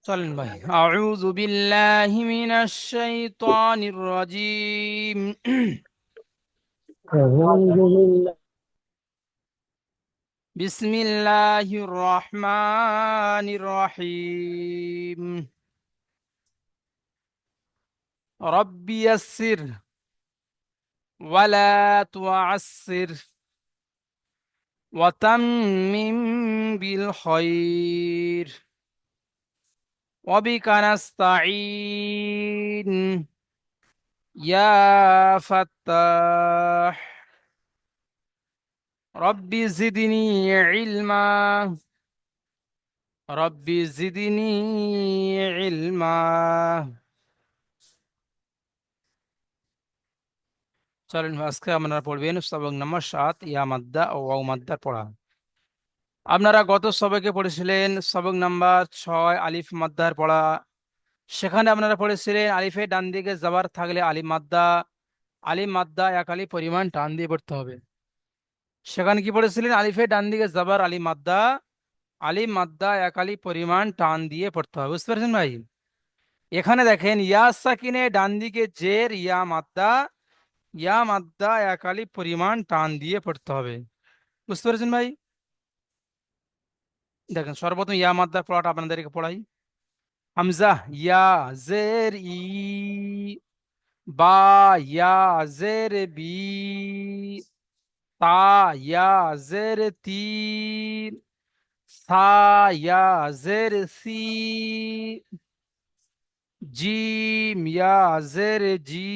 চলেন ভাই। আউযু বিল্লাহি মিনাশ শাইতানির রাজিম। আলহামদুলিল্লাহ। বিসমিল্লাহির রহমানির রহিম। রব্বি ইয়াসসির ওয়ালা তুআসসির ওয়া তাম্মিম বিল খায়র ওয়া বিকা নাস্তাঈন ইয়া ফাত্তাহ রব্বি জিদনি ইলমা রব্বি জিদনি ইলমা। চলেন আজকে আপনারা পড়বেন সবক নম্বর 7, ইয়া মাদ্দা ও ওয়াও মাদ্দার পড়া। আপনারা গত সবকে পড়েছিলেন সবক নাম্বার 6 আলিফ মাদ্দার পড়া। সেখানে আপনারা পড়েছিলেন আলিফে ডান দিকে জবর থাকলে আলিফ মাদ্দা, আলিফ মাদ্দা এক আলিফ পরিমাণ টান দিয়ে পড়তে হবে। সেখানে কি পড়েছিলেন? আলিফে ডান দিকে জবর আলিফ মাদ্দা, আলিফ মাদ্দা এক আলিফ পরিমাণ টান দিয়ে পড়তে হবে। বুঝতে পারছেন ভাই? এখানে দেখেন ইয়া সাকিনে ডান দিকে জের ইয়া মাদ্দা, ইয়া মাদ্দা এক আলিফ পরিমাণ টান দিয়ে পড়তে হবে। বুঝতে পেরেছেন ভাই? দেখেন সর্বপ্রথম ইয়া মাদ্দার পড়াটা আপনাদেরকে পড়াই। হামজা ইয়া জের ই, বা ইয়া জের বি, তা ইয়া জের তি, সা ইয়া জের সি, জিম ইয়া জের জি,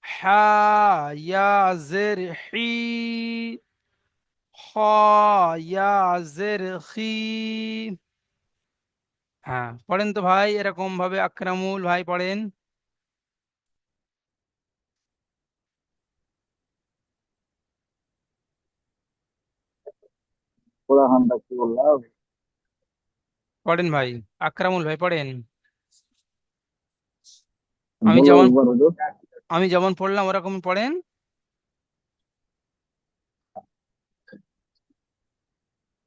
হা ইয়া জের হি, খ ইয়া জের খি। হ্যাঁ পড়েন তো ভাই এরকম ভাবে, আকরামুল ভাই পড়েন। কোরআনটা কি বললাম? পড়েন ভাই, আকরামুল ভাই পড়েন। আমি বলো যেমন একবার হুজুর। আমি যেমন পড়লাম ওরকম পড়েন।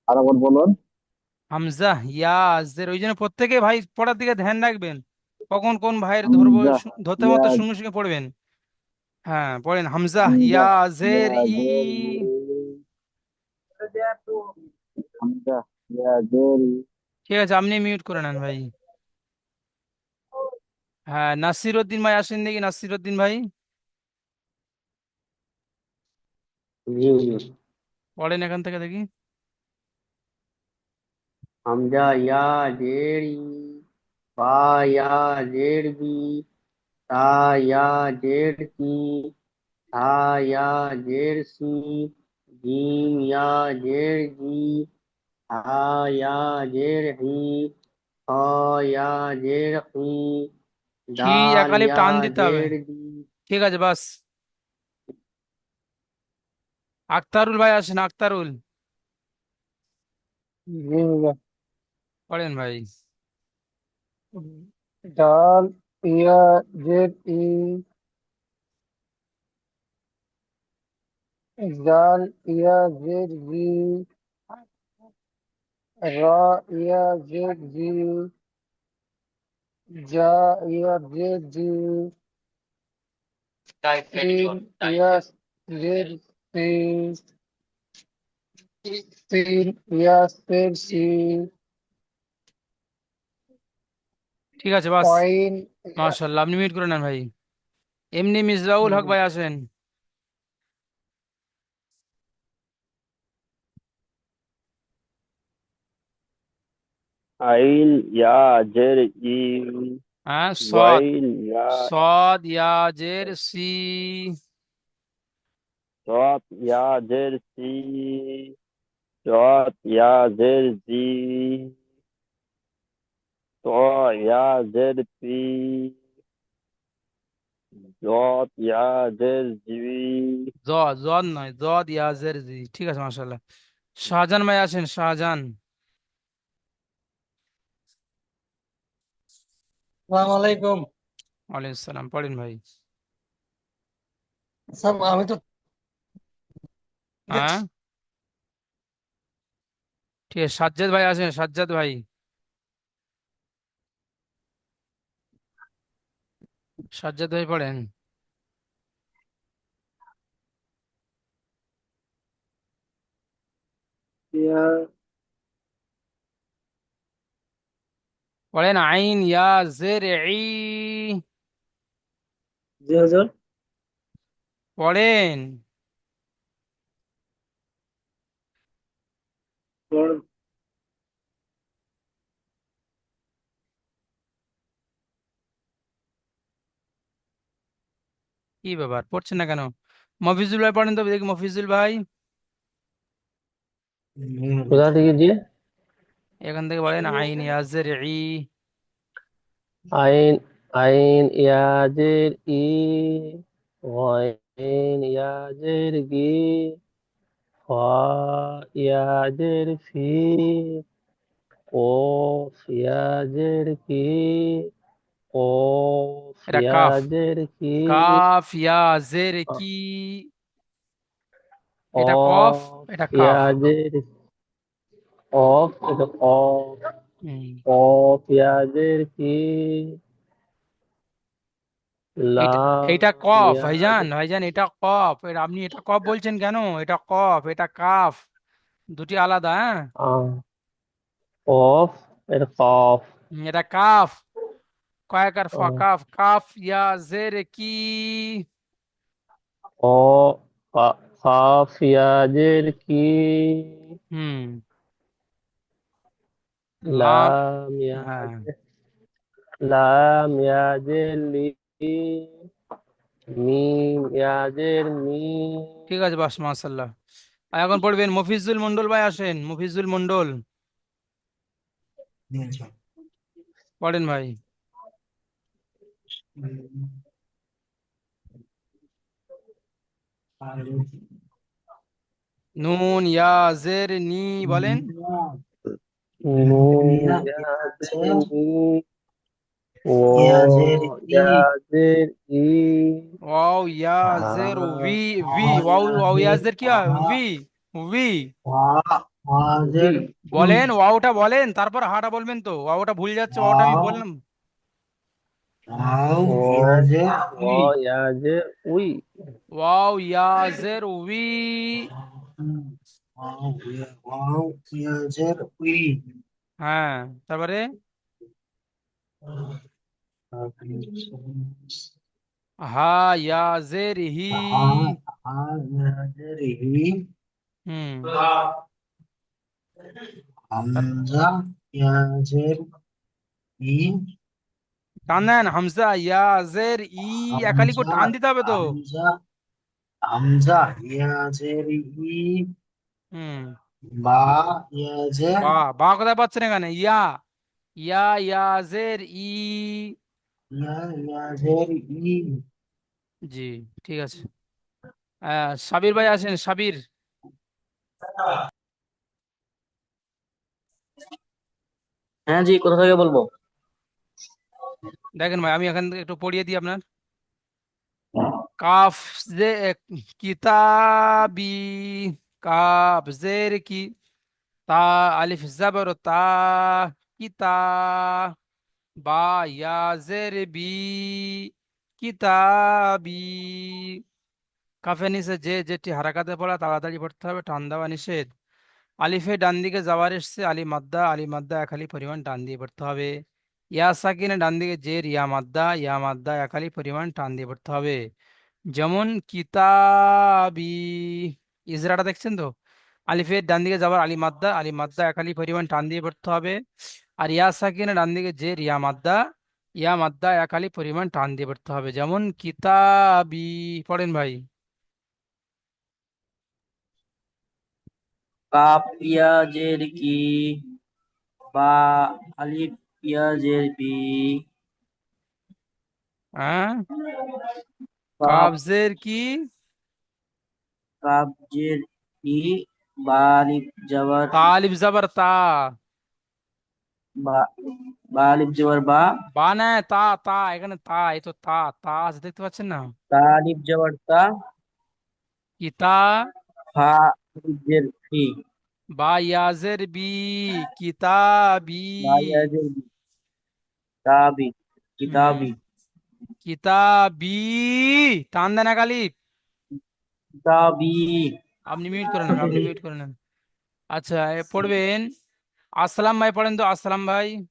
আর একবার বলুন। হামজা ইয়া জের, ওই জন্য প্রত্যেকে ভাই পড়ার দিকে ধ্যান রাখবেন, কখন কোন ভাইয়ের ধরবো হামজা ধরতে ইয়া মতো সঙ্গে সঙ্গে পড়বেন। হ্যাঁ পড়েন হামজা হামজা ইয়া ইয়া জের ই। জের হামজা ইয়া জের ঠিক আছে আপনি মিউট করে নেন ভাই। হ্যাঁ নাসির উদ্দিন ভাই আসেন দেখি, নাসির উদ্দিন ভাই জি হুজুর। পড়েন এখান থেকে দেখি। হামজা ইয়া জের ই, বা ইয়া জের বি, তা ইয়া জের তি, থা ইয়া জের সি, জিম ইয়া জের জি, হা ইয়া জের হি, খ ইয়া জের হি, হি দাল একালিপ ইয়া টান দিতে হবে। জের দি। ঠিক আছে বাস। আক্তারুল ভাই আসেন, আক্তারুল জি হুজুর। পড়েন ভাই। ডাল ইয়া জের ই, জাল ইয়া জের জি, রা ইয়া জের জি, জা ইয়া জের জি, সিন ইয়া জের সি, সিন ইয়া জের সি, ঠিক আছে বাস। আইন ইয়া। মাশাআল্লাহ আপনি মিউট করে নেন ভাই। এমনি মিসবাউল হক ভাই আসেন। আইন ইয়া জের ই, হ্যাঁ সদ, ওয়াইন ইয়া সদ ইয়া জের সি, সৎ ইয়া জের সি, সৎ ইয়া জের জি, ত ইয়া জের পি, জত ইয়া জের জি। জদ জদ নয়, জদ ইয়া জের জি। ঠিক আছে মাশাআল্লাহ। শাহজাহান ভাই আসেন, শাহজাহান। আসসালামু আলাইকুম। ওয়ালাইকুম সালাম, পড়েন ভাই। স্যার আমি তো হ্যাঁ কে সাজ্জাদ ভাই আছেন? সাজ্জাদ ভাই, সাজ্জাদ ভাই পড়েন। ইয়া পড়েন আইন ইয়া জের ই। জি হুজুর। পড়েন। পড়- কি ব্যাপার, পড়ছেন না কেন? মফিজুল ভাই পড়েন তো দেখি, মফিজুল ভাই কোথা থেকে জি? এখান থেকে পড়েন আইন ইয়া জের ই। আইন আইন ইয়াজের ই, গইন ইয়াজের গি, ফা ইয়াজের ফি, কফ ইয়াজের কি, কফ এটা কাফ। ইয়াজের কি, কাফ ইয়া জের কি। এটা কফ, অফ এটা কাফ। ইয়াজের অফ, এটা অফ, হুম। অফ ইয়াজের কি, এটা লাম এটা কফ ভাইজান, ইয়াজের ভাইজান এটা কফ। এটা আপনি এটা কফ বলছেন কেন? এটা কফ, এটা কাফ, দুটি আলাদা, হ্যাঁ। অফ, এটা কফ, এটা কাফ। কয়াকার ফা, অফ, কাফ, কাফ ইয়া জের কি। ও কাফ ইয়াজের কি, হুম। লাম। লাম হ্যাঁ, লাম ইয়াজের লি, মিম ইয়াজের মি। ঠিক আছে, বাস মাশাল্লাহ। আর এখন পড়বেন মফিজুল মন্ডল ভাই, আসেন মফিজুল মন্ডল, পড়েন ভাই। নুন ইয়া জের নি, বলেন। নুন ইয়াজের নি, ও ইয়াজের ই, ওয়াও ইয়া হা জের ভি। ভি ওয়াও, ওয়াও ইয়া জের কি হয়? ভি। ভি ইয়াজের বলেন, ওয়াওটা বলেন, তারপর হাটা বলবেন তো। ওয়াওটা ভুল যাচ্ছে, ওয়াওটা আমি বললাম। ও ইয়াজের ও ইয়াজের উই, ওয়াও ইয়া জের উই। ওয়াও ইয়াজের উই, হ্যাঁ, তারপরে হা ইয়া জের হি। ইয়াজের হি, হুম। তার- হামজা ইয়াজের ই, টান দেন, হামজা ইয়া জের ই। একালি করে হামজা টান দিতে হবে তো। হামজা হামজা ইয়াজের ই, হুম। বা ইয়াজের বা, বা কোথায় পাচ্ছেন এখানে? ইয়া, ইয়া ইয়া জের ই। ইয়াজের ই। জি, ঠিক আছে। সাবির ভাই আসেন, সাবির। হ্যাঁ জি, কোথা থেকে বলবো? দেখেন ভাই, আমি এখান থেকে একটু পড়িয়ে দিই আপনার। কাফ জে, কিতাবি, কাফ জের কি, তা, আলিফ জবর তা, কিতা, বা ইয়া জের বি, কিতাবি। কাফের নিচে যে যেটি হারাকাতে পড়া তাড়াতাড়ি পড়তে হবে, টান দেওয়া নিষেধ। আলিফে ডান দিকে যাওয়ার এসছে, আলি মাদ্দা, আলি মাদ্দা একালি পরিমাণ টান দিয়ে পড়তে হবে। ইয়া সাকিনে ডান দিকে জের, ইয়া মাদ্দা, ইয়া মাদ্দা একালি পরিমাণ টান দিয়ে পড়তে হবে। যেমন কিতাবি, ইজরাটা দেখছেন তো? আলিফের ডান দিকে যাবার আলি মাদ্দা, আলি মাদ্দা একালি পরিমাণ টান দিয়ে পড়তে হবে। আর ইয়া সাকিনে ডান দিকে জের, ইয়া মাদ্দা, ইয়া মাদ্দা একালি পরিমাণ টান দিয়ে পড়তে হবে। যেমন কিতাবি, পড়েন ভাই। কাপ পিঁয়াজের কি, বা আলিফ পিঁয়াজের বি, হ্যাঁ, কাপ কাবজের কি, কাবজের ই, বা আলিফ জবর তা আলিফ জবর তা। বা, বা আলিফ জবর বা, বা না, তা, তা এখানে তা, এই তো তা, তা আছে দেখতে পাচ্ছেন না? তা আলিফ জবর তা, কিতা, ফা আলিফ জের ফি, বা ইয়াজের বি, কিতাবি। বায়াজের বি, কিতাবি, হুম, কিতাবি, কিতাবি, টান দেন এক আলিফ। কিতাবি। আপনি মিউট করে নেন, আপনি মিউট করে নেন। আচ্ছা, পড়বেন আসসালাম ভাই, পড়েন তো আসসালাম ভাই।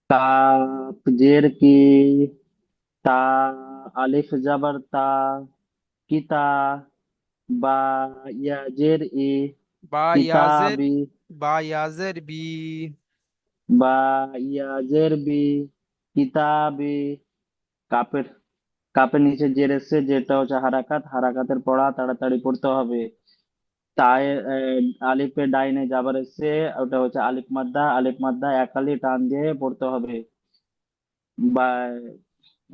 কাপ জের কি, তা, আলিফ জাবার তা, কিতা, বা ইয়াজের ই, বা ইয়াজের, কিতাবি, বা ইয়াজের বি। বা ইয়াজের বি, কিতাবি। কাপের কাপের নিচে জের এসছে, যেটা হচ্ছে হারাকাত, হারাকাতের পড়া তাড়াতাড়ি পড়তে হবে। তাই আলিফে ডাইনে যাবার এসছে, ওটা হচ্ছে আলিফ মাদ্দা, আলিফ মাদ্দা একালি টান দিয়ে পড়তে হবে। বা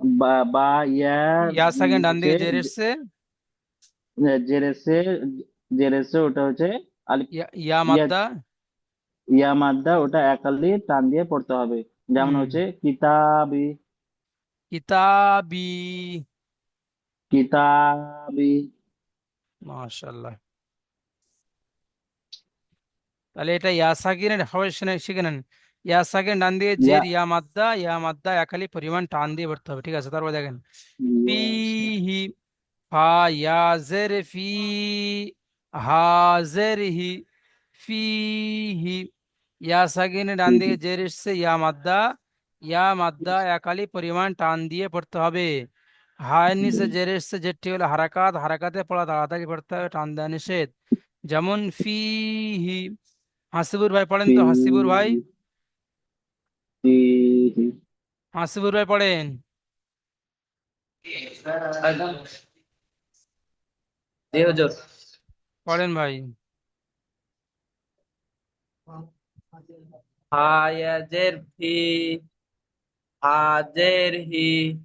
বা বা ইয়া ইয়া সেকেন্ড ডান হচ্ছে দিকে জের এসছে। জের এসছে, জের এসছে, ওটা হচ্ছে আলিফ। ইয়া, ইয়া ইয়া, মাদ্দা। ইয়া মাদ্দা, ওটা একালি টান দিয়ে পড়তে হবে। যেমন হুম, হচ্ছে কিতাবি, কিতাবি। কিতাবি। মাশাআল্লাহ। তাহলে এটা ইয়া সাকিনের হবে, শিখে নেন। ইয়া সাকিন ডান দিয়ে ইয়া জের, ইয়া মাদ্দা, ইয়া মাদ্দা একালি পরিমাণ টান দিয়ে পড়তে হবে, ঠিক আছে? তারপর দেখেন ইয়া ফিহি, ফা ইয়া জের ফি, হাজের হি, ফিহি। ইয়া সাকিনের ডান দিকে জের এসছে, ইয়া মাদ্দা, ইয়া মাদ্দা একালি পরিমাণ টান দিয়ে পড়তে হবে। হায়ের নিচে জের এসছে, যেটি হলো হারাকাত, হারাকাতে পড়া তাড়াতাড়ি পড়তে হবে, টান দেওয়া নিষেধ। যেমন ফিহি। হাসিবুর ভাই পড়েন ফি, তো, হাসিবুর ভাই। ফিহি। হাসিবুর ভাই পড়েন, জি হুজুর। পড়েন ভাই। হায়াজের ফি, হাজের হি,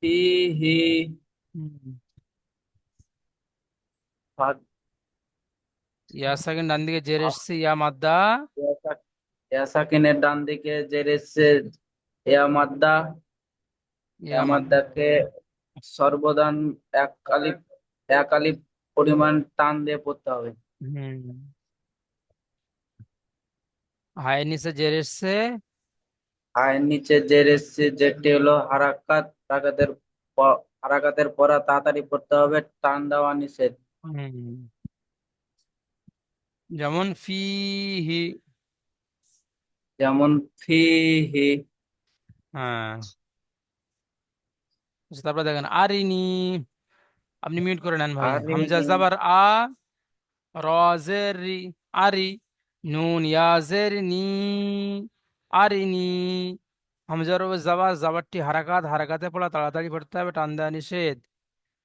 ফি হি, হুম। ফা- ইয়া সেকেন্ড ডান দিকে জের এসছে, ইয়া মাদ্দা, ইয়া সাকিনের ডান দিকে জের এসছে, ইয়া মাদ্দা, ইয়া ইয়া মাদ্দা। মাদ্দাকে সর্বদান এক আলিফ, এক আলিফ পরিমাণ টান দিয়ে পড়তে হবে। হুম। হায়ের নিচে জের এসছে। আয়ের নিচে জের এসছে, যেটি হলো হারাকাত, হারাকাতের পরা তাড়াতাড়ি পড়তে হবে, টান দেওয়া নিষেধ। হুম। যেমন ফিহি। যেমন ফিহি। হ্যাঁ। আচ্ছা, তারপর দেখেন আরিনি। আপনি মিউট করে নেন ভাই। হামজা আরিনি, জাবার আ, রজের রি, আরি, নুন ইয়াজের নি, আরিনি। হামজার উপর জাবার, জাবারটি হারাকাত, হারাকাতে পড়া তাড়াতাড়ি পড়তে হবে, টান দেওয়া নিষেধ।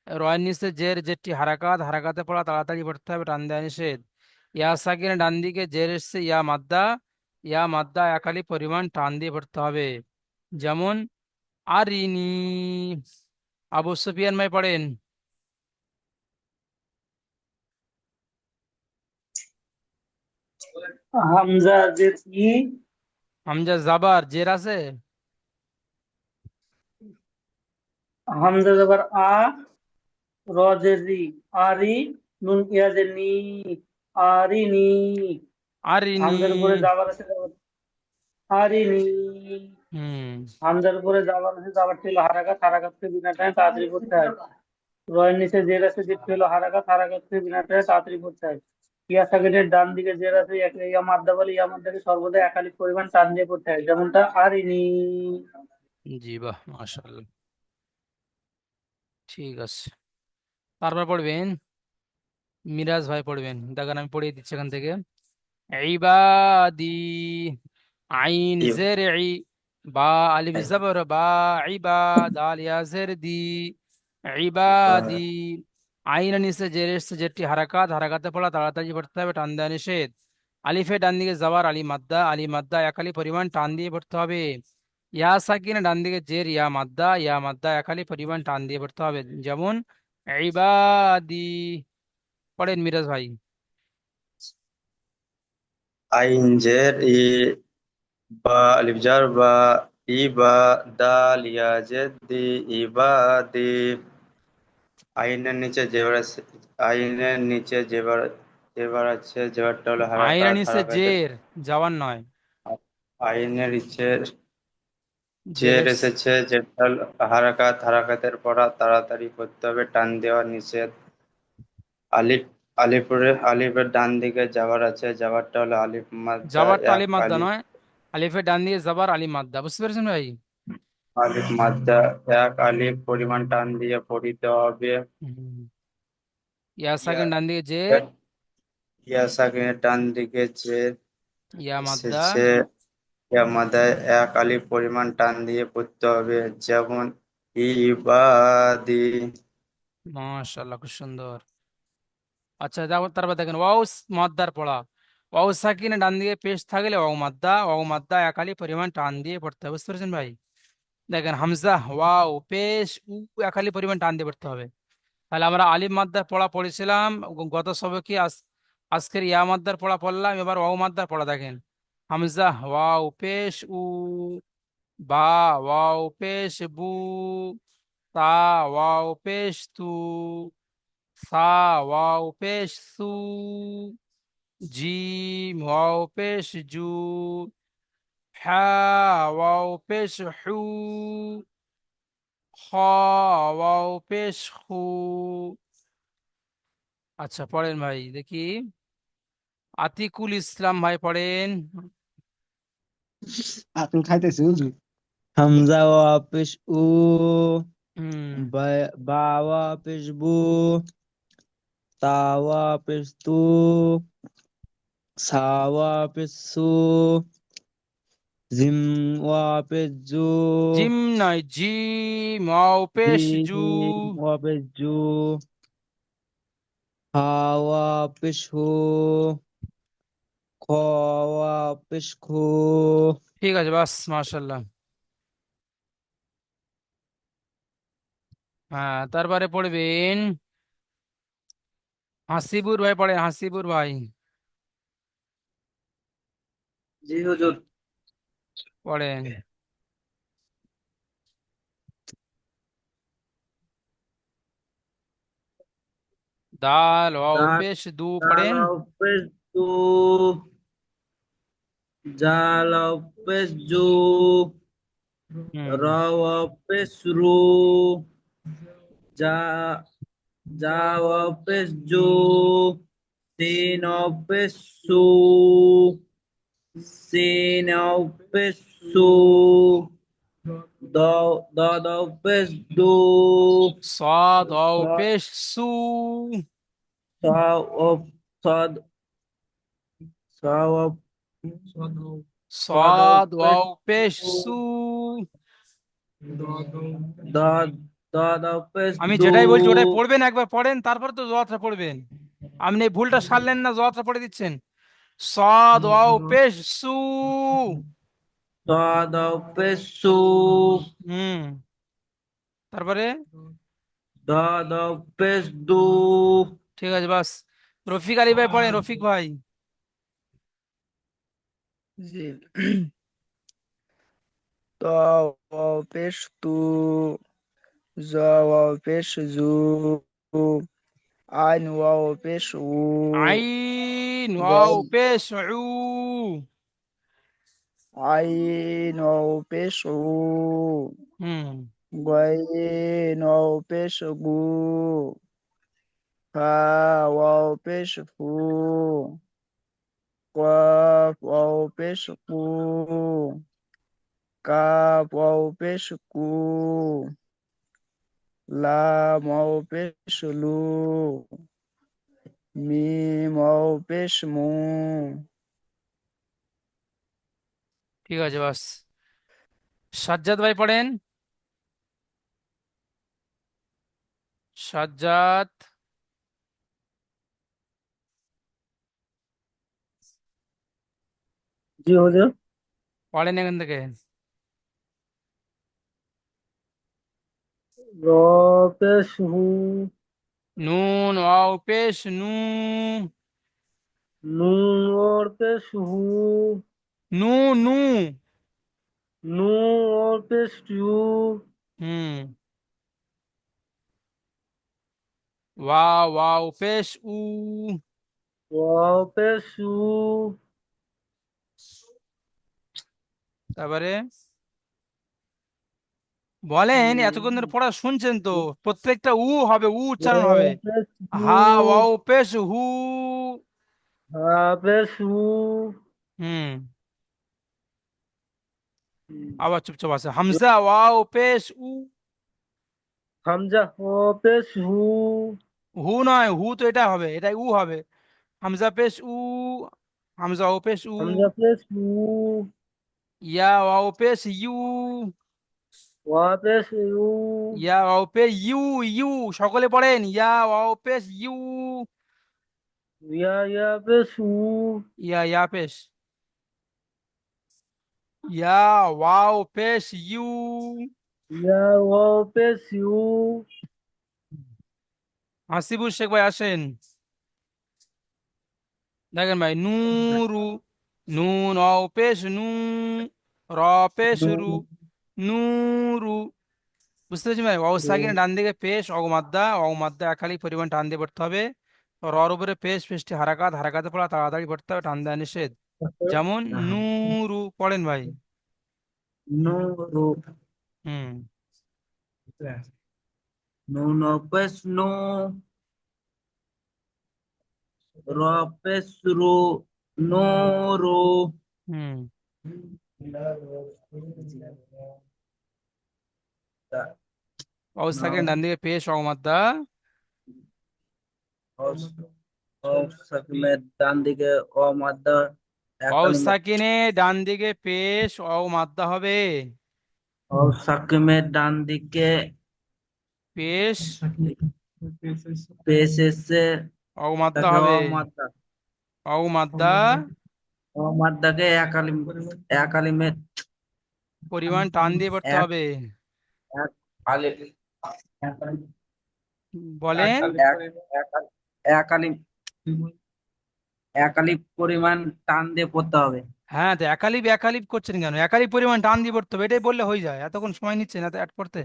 রয়ের নিচে জের, জেরটি হারাকাত, হারাকাতে পড়া তাড়াতাড়ি পড়তে হবে, টান দেওয়া নিষেধ। ইয়া সাকিনের ডান দিকে জের এসছে, ইয়া মাদ্দা, ইয়া মাদ্দা একালি পরিমাণ টান দিয়ে পড়তে হবে। যেমন আরিনি। আবু সুফিয়ান ভাই পড়েন। হামজা জের ই, হামজা জাবার জের আছে। হামজা জবর আ, র জের রি, আরি, নুন ইয়া জের নি, আরিনি। আরিনি। হামজার উপরে যাবার আছে, আরিনি। হুম। হামজার উপরে যাবার আছে, যাবারটি হলো হারাকাত, হারাকাতকে বিনা টানে তাড়াতাড়ি পড়তে হয়। রয়ের নিচে জের আছে, যেটি হলো হারাকাত, হারাকাতকে বিনা টানে তাড়াতাড়ি পড়তে হয়। ইয়া সাকিনের ডান দিকে জের আছে, ইয়া মাদ্দা বলে, ইয়া মাদ্দাকে সর্বদা একালিক পরিমাণ টান দিয়ে পড়তে হয়, যেমনটা আরিনি। জি, বাহ, মাশাআল্লাহ। ঠিক আছে, তারপর পড়বেন মিরাজ ভাই, পড়বেন। দেখেন আমি পড়িয়ে দিচ্ছি এখান থেকে। ইবাদি, আইন জের ই, বা আলিফ জবর বা, ইবা, দাল ইয়া জের দি, ইবাদি। আইন নিচে জের এসছে, যেটি হারাকাত, হারাকাতে পড়া তাড়াতাড়ি পড়তে হবে, টান দেওয়া নিষেধ। আলিফে ডান দিকে যাবার, আলি মাদ্দা, আলি মাদ্দা একালি পরিমাণ টান দিয়ে পড়তে হবে। ইয়া সাকিন ডান দিকে জের, ইয়া মাদ্দা, ইয়া মাদ্দা একালি পরিমাণ টান দিয়ে পড়তে হবে। যেমন ইবাদি। পড়েন মিরাজ ভাই। আইন জের ই, বা আলিফ জার বা, ইবা, দাল ইয়া জেদ দি, ইবাদি। আইনের নিচে জেবার আছে, আইনের নিচে জেবার, জেবার আছে, জেবারটা হলো আইনের হারাকাত, নিচে হারাকাতের জের, যাওয়ার নয়, আইনের নিচে জের জেরের এসেছে, যেটা হলো হারাকাত, হারাকাতের পড়া তাড়াতাড়ি পড়তে হবে, টান দেওয়া নিষেধ। আলিফ, আলিফের ডান দিকে জাবার আছে, জাবারটা হলো আলিফ মাদ্দা, জাবারটা এক আলিফ মাদ্দা আলিফ, নয়, আলিফের ডান দিয়ে জাবার আলিফ মাদ্দা, বুঝতে পেরেছেন ভাই? আলিফ মাদ্দা, এক আলিফ পরিমাণ টান দিয়ে পড়িতে হবে। হুম। ইয়া ইয়া, সাকিন ডান দিকে জের, ইয়া সাকিনের ডান দিকে যে ইয়া মাদ্দা, এসেছে, ইয়া মাদায় এক আলিফ পরিমাণ টান দিয়ে পড়তে হবে, যেমন ইবাদি। মাশাআল্লাহ, খুব সুন্দর। আচ্ছা দেখো, তারপর দেখেন ওয়াও মাদ্দার পড়া, ওয়াও সাকিনের ডান দিকে পেশ থাকলে ওয়াও মাদ্দা, ওয়াও মাদ্দা একালি পরিমাণ টান দিয়ে পড়তে হবে, বুঝতে পেরেছেন ভাই? দেখেন হামজা ওয়াও পেশ উ একালি পরিমাণ টান দিয়ে পড়তে হবে। তাহলে আমরা আলিফ মাদ্দার পড়া পড়েছিলাম গত সবকে, আজকের ইয়া মাদ্দার পড়া পড়লাম, এবার ওয়াও মাদ্দার পড়া দেখেন। হামজা ওয়াও পেশ উ, বা ওয়াও পেশ বু, তা ওয়াও পেশ তু, সা ওয়াও পেশ সু, জিম ওয়াও পেশ জু, হা ওয়াও পেশ হু, খ ওয়াও পেশ খু। আচ্ছা পড়েন ভাই দেখি, আতিকুল ইসলাম ভাই পড়েন। আপনি খাইতেছি হুজুর। হামজা ওয়াপিস উ, হুম। বা ওয়াপিস বু, তা ওয়াপিস তু, সা ওয়াপিস সু, জিম ওয়াপিস জু, জিম নয় জিম ওয়াও পেশ জু, জিম ওয়াপিস জু, হা ওয়াপিস হু, খ ওয়াপিস খু। ঠিক আছে বাস, মাশাল্লাহ। হ্যাঁ তারপরে পড়বেন হাসিবুর ভাই, পড়েন হাসিবুর ভাই, জি হুজুর। পড়েন। দাল ওয়াও পেশ দু, পড়েন। Pesu, Jala pesu, hmm. Rawa pesru, Ja, Jawa pesu, Sino pesu, Sino pesu, Do pesu, Saad wow Sa, পেশ সু, Sad, Sawa, সাদ Sada ওয়াও পেশ সু। pesu, Da, da আমি pesu, যেটাই বলছি ওটাই পড়বেন, একবার পড়েন তারপর তো জবাবটা পড়বেন। আপনি এই ভুলটা সারলেন না, জবাবটা পড়ে দিচ্ছেন। সাদ ওয়াও পেশ সু। da pesu, হুম। তারপরে da pesu, ঠিক আছে বাস। রফিক আলী ভাই পড়েন, রফিক ভাই। জি Tawau pestu, zawau pesu, anwau pesu, আইন ওয়াও gai, পেশ উ। ainau pesu, হুম। guainau pesu, kawau pesu, quafau pesu, kapau pesu, lamau pesu, মিমও পেশ মু ঠিক আছে বাস। সাজ্জাদ ভাই পড়েন, সাজ্জাদ জি হুজুর। পড়েন এখান থেকে। র পেশ হু, নুন ওয়াও পেশ নু, নুন ওর পেশ হু, নু নু। নু ওর পেশ ইউ, হুম। ওয়াও পেশ উ। ওয়াও পেশ উ। তারপরে বলেন, এতক্ষণ উম, ধরে পড়া শুনছেন তো, প্রত্যেকটা উ হবে, উচ্চারণ ওয়াও হবে। পেশ উ। হা ওয়াও পেশ হু। হা পেশ উ। হুম। আবার চুপচাপ আছে। হামজা ওয়াও পেশ উ। হামজা ও পেশ হু। হু নয়, হু তো এটা হবে, এটা উ হবে। হামজা পেশ উ। হামজা ও পেশ উ। হামজা পেশ উ। ইয়া ওয়াও পেশ ইউ। ওয়া পেশ ইউ। ইয়া ওয়াও পেশ ইউ। ইউ সকলে পড়েন, ইয়া ওয়াও পেশ ইউ। ইয়া পেশ উ। ইয়া পেশ। ইয়া ওয়াও পেশ ইউ। ইয়া ওয়াও পেশ ইউ। হাসিবুর শেখ ভাই আসেন। দেখেন ভাই, নুরু। নুন অ পেশ নু। র পেশ রু। নূরু। বুঝতে পেরেছি ভাই, ওয়াও সাকিন ডান দিকে পেশ অগমাদ্দা, অগমাদ্দা একালি পরিমাণ টান দিয়ে পড়তে হবে। রর উপরে পেশ, পেশটি হারাকাত, হারাকাতে পড়া তাড়াতাড়ি পড়তে হবে, টান দেওয়া নিষেধ। যেমন নূরু, পড়েন ভাই। নূরু। হুম। নুন পেশ নু। র পেশ রু। নূরু। হুম। ওয়াও সাকিন ডান দিকে পেশ অগমাদ্দা। ডান দিকে অ মাদ্দা ওয়াও একালিমে। সাকিনে ডান দিকে পেশ অগমাদ্দা হবে। অ সাকিমের ডান দিকে পেশ পেশ এসে অগমাদ্দা তাকে হবে। অ মাদ্দা। অগমাদ্দা অ মাদ্দাকে একালিমে পরিমাণ টান দিয়ে পড়তে এক হবে। এক আলিফ বলেন। একালিম একালিফ পরিমাণ টান দিয়ে পড়তে হবে। হ্যাঁ, তো একালিপ একালিপ করছেন কেন? একালিপ পরিমাণ টান দিয়ে পড়তে হবে, এটাই বললে হয়ে যায়, এতক্ষণ সময় নিচ্ছে না তো অ্যাড করতে।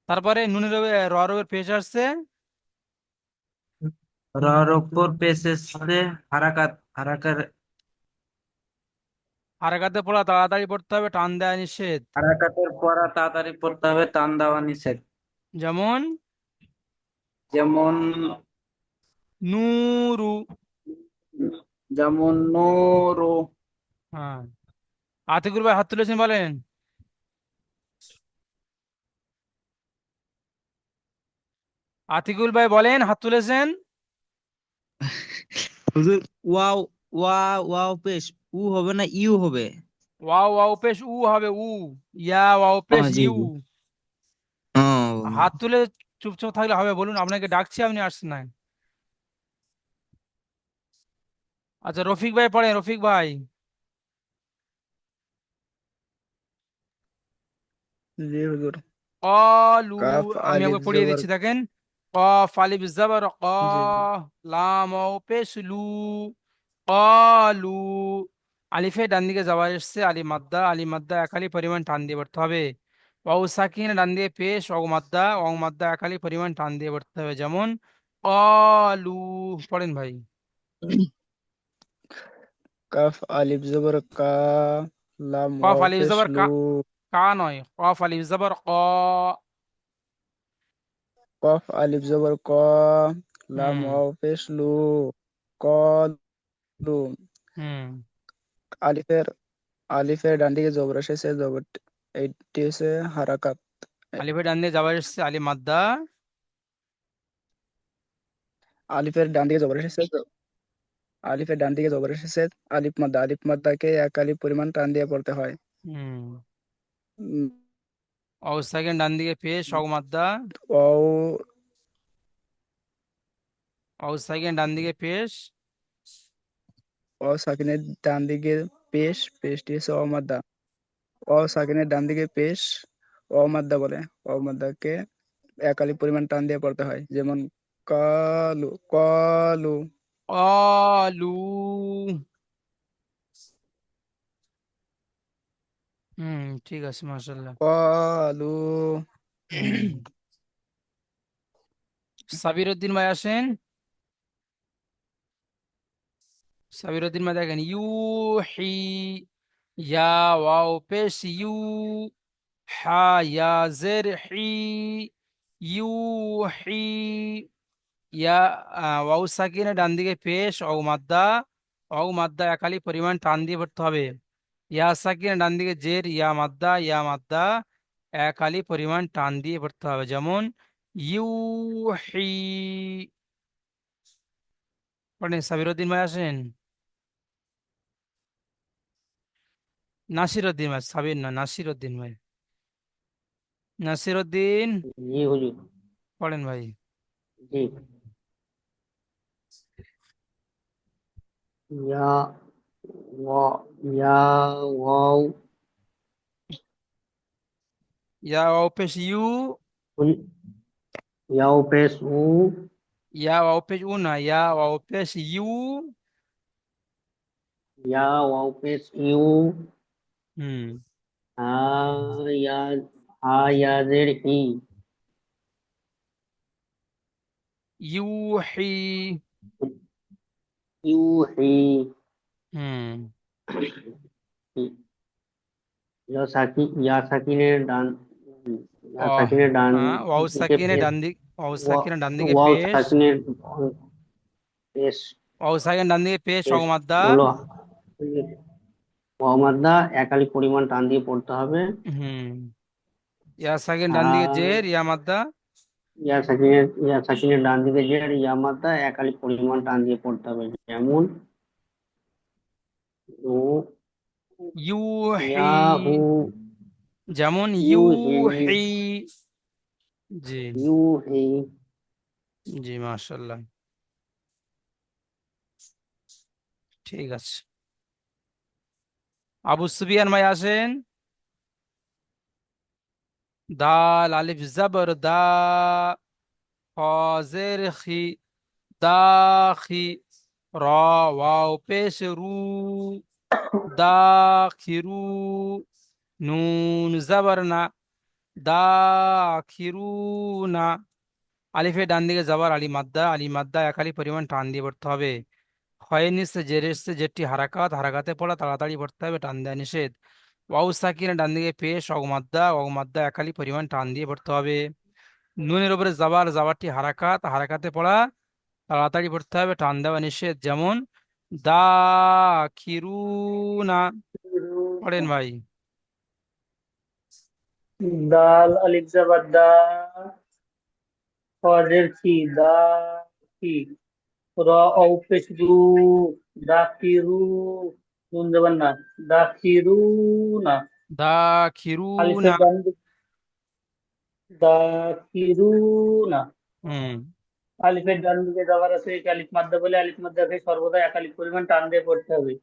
তারপরে নুনের রবের পেশ আসছে। রর উপর পেশ এসে হারাকাত হারাকার হারাকাতে পড়া তাড়াতাড়ি পড়তে হবে, টান দেওয়া নিষেধ। হারাকাতের পড়া তাড়াতাড়ি পড়তে হবে, টান দেওয়া নিষেধ। যেমন যেমন নূরু। নূরু। হ্যাঁ। আতিকুর ভাই হাত তুলেছেন, বলেন। আতিকুল ভাই বলেন, হাত তুলেছেন। হুজুর, ওয়াও ওয়াও পেশ উ হবে না ইউ হবে? ওয়াও ওয়াও পেশ উ হবে, উ। ইয়া ওয়াও পেশ জি ইউ। জি। ও, হাত তুলে চুপচাপ থাকলে হবে? বলুন, আপনাকে ডাকছি, আপনি আসছেন না। আচ্ছা, রফিক ভাই পড়েন, রফিক ভাই। জি হুজুর। অলু। কাফ আমি আলিফ আপনাকে পড়িয়ে জবর। দিচ্ছি, দেখেন। কফ আলিফ জবর ক। জি জি। লাম ও পেশ লু। কলু। আলিফে ডান দিকে যাওয়া এসছে, আলি মাদ্দা, আলি মাদ্দা একালি পরিমাণ টান দিয়ে পড়তে হবে। ওয়াও সাকিন ডান দিয়ে পেশ মাদ্দা, মাদ্দা একালি পরিমাণ টান দিয়ে পড়তে হবে। যেমন কলু। পড়েন ভাই। কাফ আলিফ জবর কা, লাম কফ ওয়াও আলিফ পেশ জবর লু। কা। কা নয়, কফ আলিফ জবর ক। কফ আলিফ জবর ক, লাম হুম। ওয়াও পেশ লু। কলু। হুম। আলিফের আলিফের ডান দিকে জবর এসেছে, জবর এইটি হচ্ছে হারাকাত। আলিফে ডান দিয়ে যাওয়া এসছে, আলি মাদ্দা। আলিফের ডান দিকে জবর এসেছে, আলিফের ডান দিকে জবর এসেছে, আলিফ মাদ্দা, আলিফ মাদ্দাকে এক আলিফ পরিমাণ টান দিয়ে পড়তে হয়। হুম। উম, ওয়াও সাকিন ডান দিকে পেশ মাদ্দা। ওয়াও ওয়াও সাকিন ডান দিকে পেশ। ওয়াও সাকিনের ডান দিকে পেশ, পেশটি হচ্ছে অমাদ্দা। ওয়াও সাকিনের ডান দিকে পেশ অমাদ্দা বলে। অমাদ্দাকে এক আলিফ পরিমাণ টান দিয়ে পড়তে হয়। যেমন কালু কালু। অলু। হুম, ঠিক আছে, মাশাল্লাহ। কালু। হুম। সাবিরউদ্দিন ভাই আসেন। সাবিরউদ্দিন ভাই দেখেন ইউহি, ইয়া ওয়াও পেশ ইউ, হা ইয়া জের হি, ইউহি। ইয়া ওয়াও সাকিনের ডান দিকে পেশ ওয়াও মাদ্দা, ওয়াও মাদ্দা একালি পরিমাণ টান দিয়ে পড়তে হবে। ইয়া সাকিনের ডান দিকে জের, ইয়া মাদ্দা, ইয়া মাদ্দা একালি পরিমাণ টান দিয়ে পড়তে হবে। যেমন ইউহি। পড়েন সাবিরউদ্দিন ভাই আসেন। নাসিরউদ্দিন ভাই, সাবির না, নাসিরউদ্দিন ভাই। নাসিরউদ্দিন জি হুজুর। পড়েন ভাই। জি। ইয়া ওয়া ইয়া ওয়াও ইয়া ওয়াও পেশ ইউ, উন- ইয়াও পেশ উ, ইয়া ওয়াও পেশ উ না, ইয়া ওয়াও পেশ ইউ। ইয়া ওয়াও পেশ ইউ, হুম। হা ইয়া হা ইয়া জের ই, ইউহি। ইউ হি, হুম। ইয়া সাকিনের ডান, ইয়া ও সাকিনের ডান হ্যাঁ, ওয়াও দিকে সাকিনের পেশ, ডান দিক, ওয়াও সাকিনের ডান দিকে ওয়াও পেশ, সাকিনের পেশ, ওয়াও সাকিনের ডান দিকে পেশ পেশ ওয়াও মাদ্দা। হলো ওয়াও মাদ্দা একালি পরিমাণ টান দিয়ে পড়তে হবে। হুম। ইয়া সাকিন ডান দিকে আর জের, ইয়া মাদ্দা। ইয়া সাকিনের ডান দিকে যে ইয়া মাদ্দা একালি পরিমাণ টান দিয়ে পড়তে হবে। যেমন ও ইউহি। ইয়াহু, যেমন ইউহি, ইউহি। জি। ইউহি। জি মাশাআল্লাহ, ঠিক আছে। আবু সুফিয়ান ভাই আসেন। দাল আলিফ জবর দা, খ জের খি, দাখি। র ওয়াও পেশ রু, দাখিরু। নুন জবর না, দাখিরুনা। আলিফের ডান দিকে যাবার আলি মাদ্দা, আলি মাদ্দা একালি পরিমাণ টান দিয়ে পড়তে হবে। ক্ষয়ের নিচে জের এসছে, জেরটি হারাকাত, হারাকাতে পড়া তাড়াতাড়ি পড়তে হবে, টান দেওয়া নিষেধ। ওয়াও সাকিনের ডান দিকে পেশ অগমাদ্দা, অগমাদ্দা একালি পরিমাণ টান দিয়ে পড়তে হবে। নুনের উপরে জাবার, জাবারটি হারাকাত, হারাকাতে পড়া তাড়াতাড়ি পড়তে হবে, টান দেওয়া নিষেধ। যেমন দাখিরুনা। পড়েন ভাই। দাল আলিফ জাবার দা, ফজের কি দা কি, র অউ পেশ রু, দাকিরু, নুন যাবার না, দাকিরু না। দাখিরুনা। আলিফের ডান দিকে দাকিরু না। হুম। আলিফের ডান দিকে যাবার আছে, একে আলিফ মাদ্দা বলে, আলিফ মাদ্দাকে সর্বদা এক আলিফ পরিমাণ টান দিয়ে পড়তে হবে।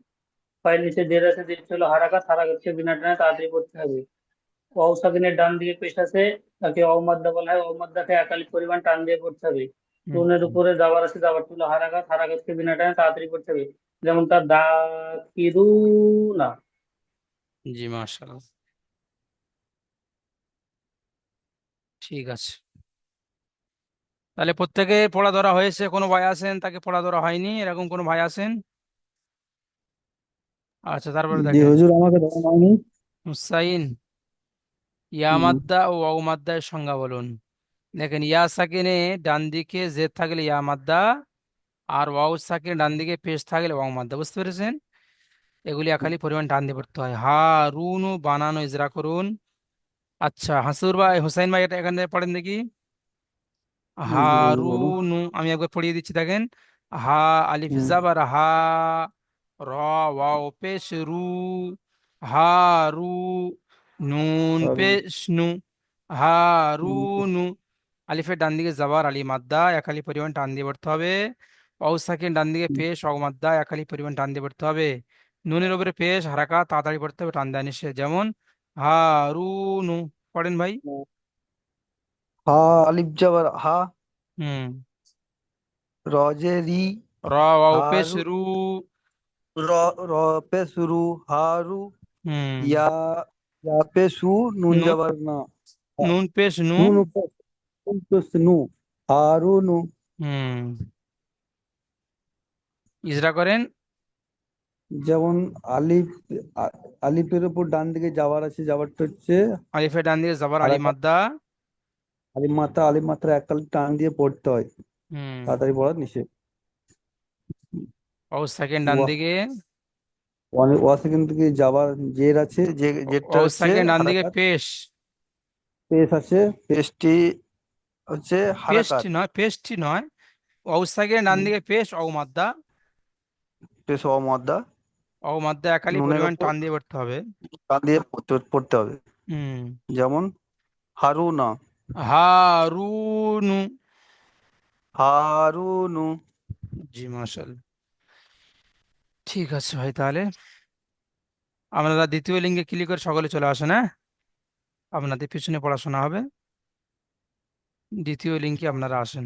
পায়ের নিচে জের আছে, জের ছিল হারাকাত, হারাকাতকে বিনা টানে তাড়াতাড়ি পড়তে হবে। ওয়াও সাকিনের ডান দিকে পেশ আছে, তাকে অমাদ্দা বলা হয়, অমাদ্দাকে এক আলিফ পরিমাণ টান দিয়ে পড়তে হবে। হুম। নুনের উপরে যাবার আছে, যাবার ছিল হারাকাত, হারাকাতকে বিনা টানে তাড়াতাড়ি পড়তে হবে। যেমন তার দা কিরু না। জি মাশাআল্লাহ, ঠিক আছে। তাহলে প্রত্যেকে পড়া ধরা হয়েছে, কোনো ভাই আছেন তাকে পড়া ধরা হয়নি, এরকম কোনো ভাই আছেন? আচ্ছা, তারপরে জি দেখেন হুজুর, আমাকে দেওয়া হয়নি। হুসাইন, ইয়া হুম। মাদ্দা ও ওয়াও মাদ্দার সংজ্ঞা বলুন। দেখেন ইয়া সাকিনে ডান দিকে জেদ থাকলে ইয়া মাদ্দা, আর ওয়াও সাকিনে ডান দিকে পেশ থাকলে ওয়াও মাদ্দা, বুঝতে পেরেছেন? এগুলি একালি পরিমাণ টান দিয়ে পড়তে হয়। হা রুনু বানানো ইজরা করুন। আচ্ছা হাসুর ভাই, হুসাইন ভাই, এটা এখানে পড়েন দেখি। বলুন বলুন। হারুনু, আমি একবার পড়িয়ে দিচ্ছি দেখেন। হা আলিফ হুম, জাবার হা, র ওয়াও পেশ রু, হারু। নুন দারুন। পেশ নু, হুম, হারুনু। আলিফের ডান দিকে জাবার আলি মাদ্দা একালি পরিমাণ টান দিয়ে পড়তে হবে। ওয়াও সাকিন ডান দিকে হুম, পেশ ওয়াও মাদ্দা একালি পরিমাণ টান দিয়ে পড়তে হবে। নুনের উপরে পেশ হারাকা তাড়াতাড়ি পড়তে হবে, টান দেওয়া নিষেধ। যেমন হারুনু। পড়েন ভাই। হা আলিফ জবর হা, হুম। রজে রি, র ওয়াও পেশ হারু, রু। র র পে শুরু, হারু। হুম। ইয়া, ইয়া পে সু, নুন নুন, জবর না। নুন পেশ নু। নুন উপে, নুন পেশ নু। হারুনু। হুম, ইজরা করেন। যেমন আলিফ, আলিফের উপর ডান দিকে যাওয়ার আছে, যাওয়ারটা হচ্ছে আলিফের ডান দিকে জবর আলি হারাকাত। মাদ্দা। আলিফ মাত্রা এক কালি টান দিয়ে পড়তে হয়, হুম, তাড়াতাড়ি পড়া নিষেধ। ওয়াও সাকিন ডান দিকে। ওয়াসে থেকে যাওয়ার জের আছে, যে জেরটা ওয়াও হচ্ছে সাকিন ডান দিকে হারাকাত। পেশ। পেশ আছে, পেশটি হচ্ছে হারাকাত। পেশটি নয়, ওয়াও সাকিন ডান দিকে পেশ ও মাদ্দা। পেশ ও মাদ্দা। ও মাদ্দা একালি নুনের পরিমাণ ওপর টান দিয়ে পড়তে হবে। টান দিয়ে পড়তে হবে। হুম, যেমন হারুনা, হারুনু। হারুনু। জি মাশাআল্লাহ। ঠিক আছে ভাই, তাহলে আপনারা দ্বিতীয় লিঙ্গে ক্লিক করে সকলে চলে আসেন, হ্যাঁ, আপনাদের পিছনে পড়াশোনা হবে। দ্বিতীয় লিঙ্কে আপনারা আসেন।